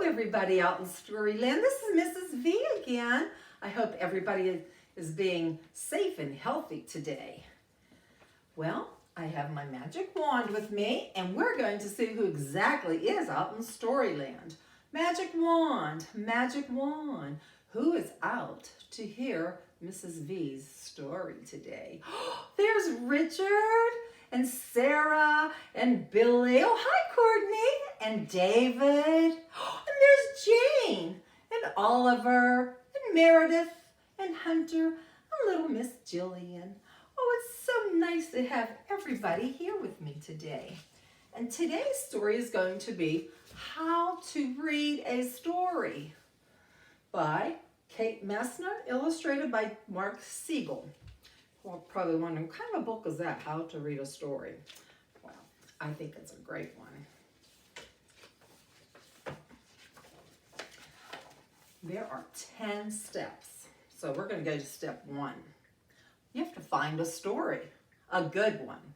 everybody out in Storyland. This is Mrs. V again. I hope everybody is being safe and healthy today. Well, I have my magic wand with me, and we're going to see who exactly is out in Storyland. Magic wand, who is out to hear Mrs. V's story today? There's Richard and Sarah and Billy. Oh, hi, Courtney and David. And there's Jane and Oliver and Meredith and Hunter and little Miss Jillian. Oh, it's so nice to have everybody here with me today. And today's story is going to be How to Read a Story by Kate Messner, illustrated by Mark Siegel. Well, probably wondering, what kind of a book is that, How to Read a Story? Well, I think it's a great one. There are 10 steps. So we're going to go to step 1. You have to find a story, a good one.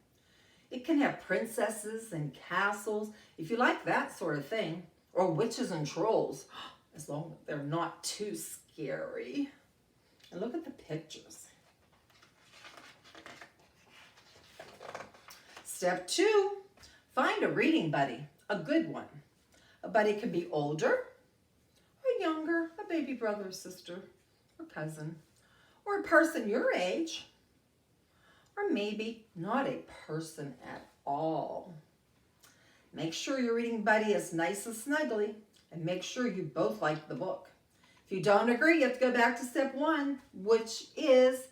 It can have princesses and castles, if you like that sort of thing, or witches and trolls, as long as they're not too scary. And look at the pictures. Step 2, find a reading buddy, a good one. A buddy can be older or younger, a baby brother or sister or cousin, or a person your age, or maybe not a person at all. Make sure your reading buddy is nice and snuggly, and make sure you both like the book. If you don't agree, you have to go back to step 1, which is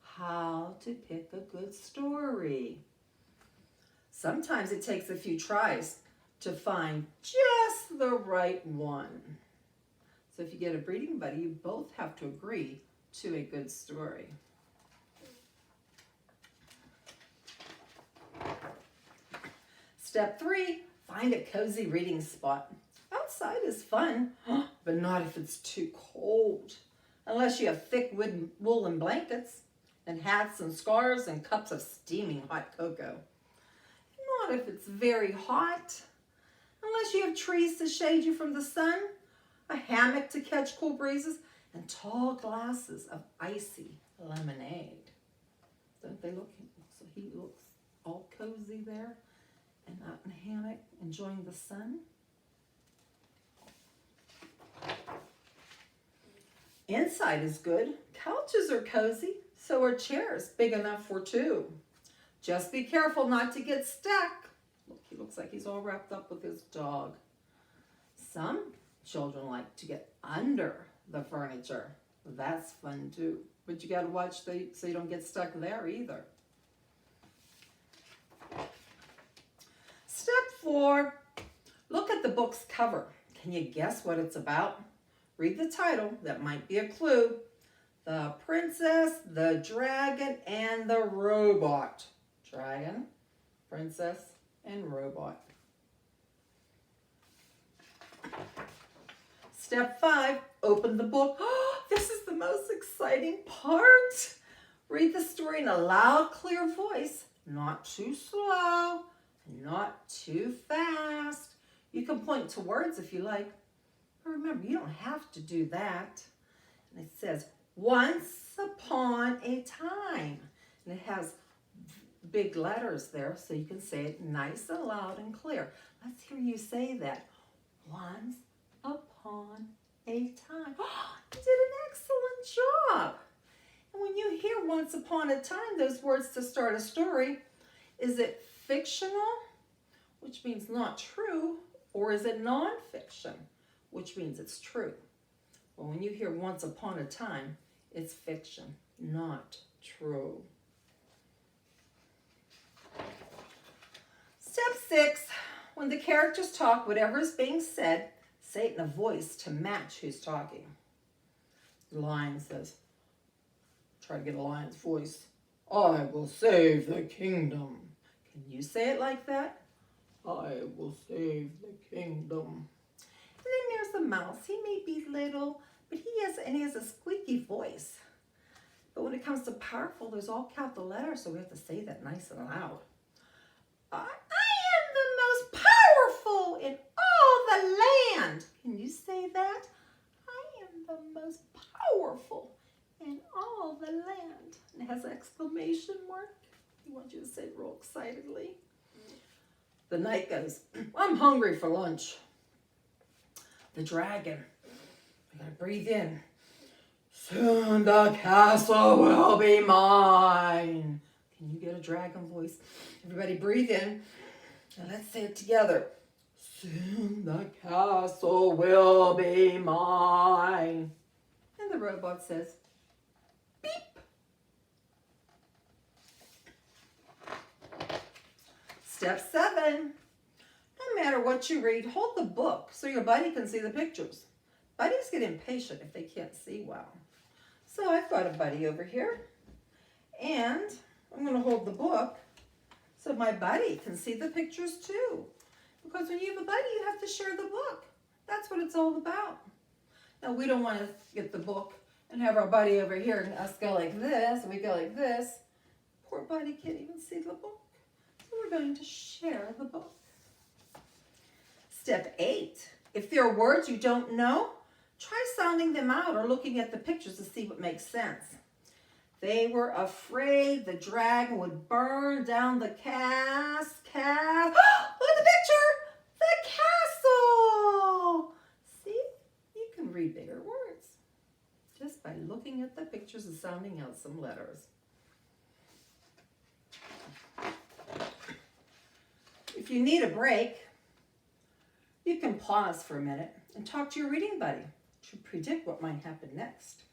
how to pick a good story. Sometimes it takes a few tries to find just the right one. So if you get a reading buddy, you both have to agree to a good story. Step 3, find a cozy reading spot. Outside is fun, but not if it's too cold. Unless you have thick woolen blankets and hats and scarves and cups of steaming hot cocoa. Not if it's very hot. Unless you have trees to shade you from the sun, a hammock to catch cool breezes, and tall glasses of icy lemonade. Don't they look, so he looks all cozy there and out in a hammock enjoying the sun. Inside is good. Couches are cozy, so are chairs big enough for 2. Just be careful not to get stuck. Look, he looks like he's all wrapped up with his dog. Some children like to get under the furniture. That's fun too. But you got to watch so you don't get stuck there either. Step 4, look at the book's cover. Can you guess what it's about? Read the title. That might be a clue. The Princess, the Dragon, and the Robot. Dragon, princess, and robot. Step 5, open the book. Oh, this is the most exciting part. Read the story in a loud, clear voice. Not too slow, not too fast. You can point to words if you like. But remember, you don't have to do that. And it says, once upon a time. And it has big letters there, so you can say it nice and loud and clear. Let's hear you say that. Once upon a time. Oh, you did an excellent job. And when you hear once upon a time, those words to start a story, is it fictional, which means not true, or is it nonfiction, which means it's true? Well, when you hear once upon a time, it's fiction, not true. Step 6, when the characters talk, whatever is being said, say it in a voice to match who's talking. The lion says, try to get a lion's voice, I will save the kingdom. Can you say it like that? I will save the kingdom. And then there's the mouse. He may be little, but he has a squeaky voice. But when it comes to powerful, there's all capital letters, so we have to say that nice and loud. I am the most powerful in all the land. Can you say the most powerful in all the land. And it has an exclamation mark. He wants you to say it real excitedly. The knight goes, I'm hungry for lunch. The dragon, I gotta breathe in. Soon the castle will be mine. Can you get a dragon voice? Everybody breathe in. And let's say it together. Soon the castle will be mine. And the robot says, beep. Step 7. No matter what you read, hold the book so your buddy can see the pictures. Buddies get impatient if they can't see well. So I've got a buddy over here. And I'm going to hold the book so my buddy can see the pictures too. Because when you have a buddy, you have to share the book. That's what it's all about. Now, we don't want to get the book and have our buddy over here and us go like this, and we go like this. Poor buddy can't even see the book. So we're going to share the book. Step 8. If there are words you don't know, try sounding them out or looking at the pictures to see what makes sense. They were afraid the dragon would burn down the castle. Look at the picture! The castle! See? You can read bigger words just by looking at the pictures and sounding out some letters. If you need a break, you can pause for a minute and talk to your reading buddy to predict what might happen next.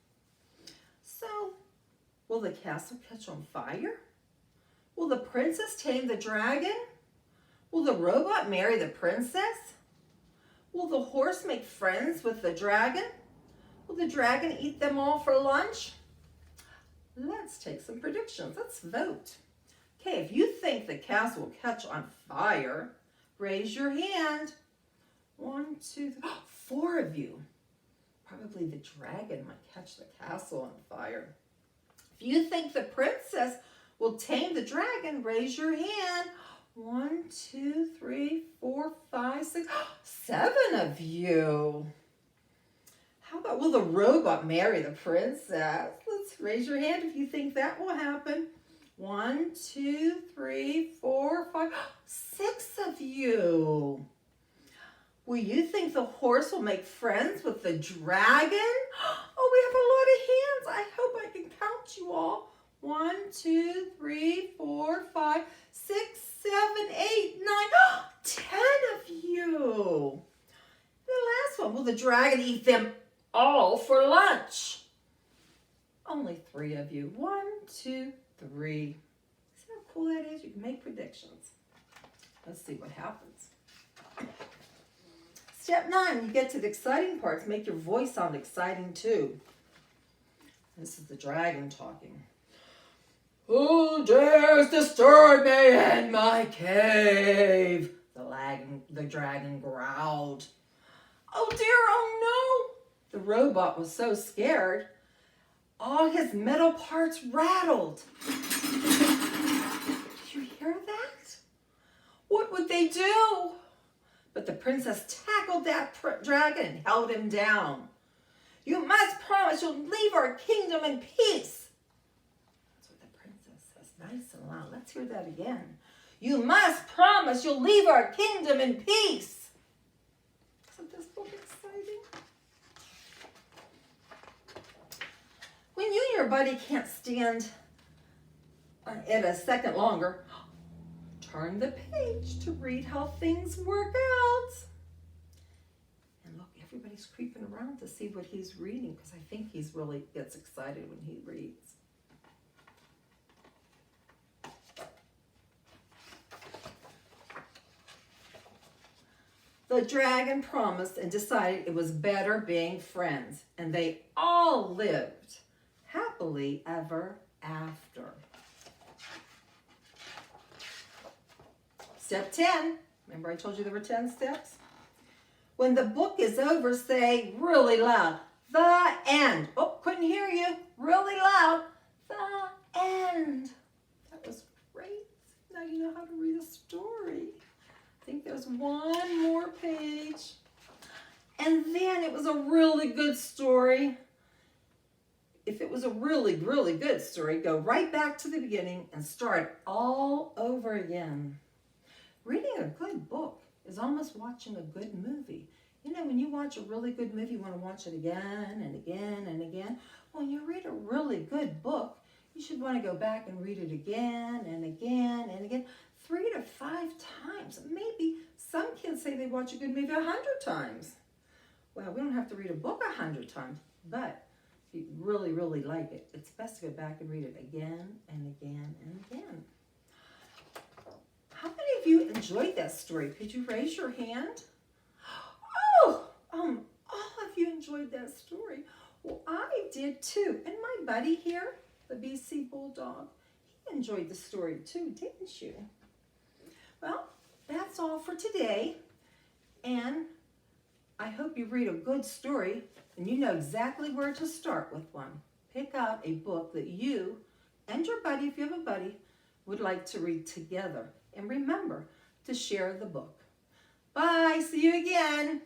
So, will the castle catch on fire? Will the princess tame the dragon? Will the robot marry the princess? Will the horse make friends with the dragon? Will the dragon eat them all for lunch? Let's take some predictions. Let's vote. Okay, if you think the castle will catch on fire, raise your hand. 1, 2, 3, 4 of you. Probably the dragon might catch the castle on fire. If you think the princess will tame the dragon, raise your hand. 1, 2, 3, 4, 5, 6, 7 of you. How about, will the robot marry the princess? Let's raise your hand if you think that will happen. 1, 2, 3, 4, 5, 6 of you. Will you think the horse will make friends with the dragon? Oh, we have a lot of hands. I hope I can count you all. 1, 2, 3, 4, 5, 6, 7, 8, 9, 10 of you. The last one, will the dragon eat them all for lunch? Only 3 of you. 1, 2, 3. See how cool that is? You can make predictions. Let's see what happens. Step 9, you get to the exciting parts. Make your voice sound exciting too. This is the dragon talking. Who dares disturb me in my cave? The dragon growled. Oh dear, oh no! The robot was so scared, all his metal parts rattled. Did you hear that? What would they do? But the princess tackled that dragon and held him down. You must promise you'll leave our kingdom in peace. That's what the princess says, nice and loud. Let's hear that again. You must promise you'll leave our kingdom in peace. Isn't this book exciting? When you and your buddy can't stand it a second longer, turn the page to read how things work out. And look, everybody's creeping around to see what he's reading because I think he's really gets excited when he reads. The dragon promised and decided it was better being friends, and they all lived happily ever after. Step 10. Remember I told you there were 10 steps? When the book is over, say really loud, the end. Oh, couldn't hear you. Really loud, the end. That was great. Now you know how to read a story. I think there's one more page. and then it was a really good story. If it was a really, really good story, go right back to the beginning and start all over again. Reading a good book is almost watching a good movie. You know, when you watch a really good movie, you want to watch it again and again and again. When you read a really good book, you should want to go back and read it again and again and again, 3 to 5 times. Maybe some kids say they watch a good movie 100 times. Well, we don't have to read a book 100 times, but if you really, really like it, it's best to go back and read it again and again and again. How many of you enjoyed that story? Could you raise your hand? Oh, all of you enjoyed that story. Well, I did too. And my buddy here, the BC Bulldog, he enjoyed the story too, didn't you? Well, that's all for today. And I hope you read a good story and you know exactly where to start with one. Pick out a book that you and your buddy, if you have a buddy, would like to read together. And remember to share the book. Bye. See you again.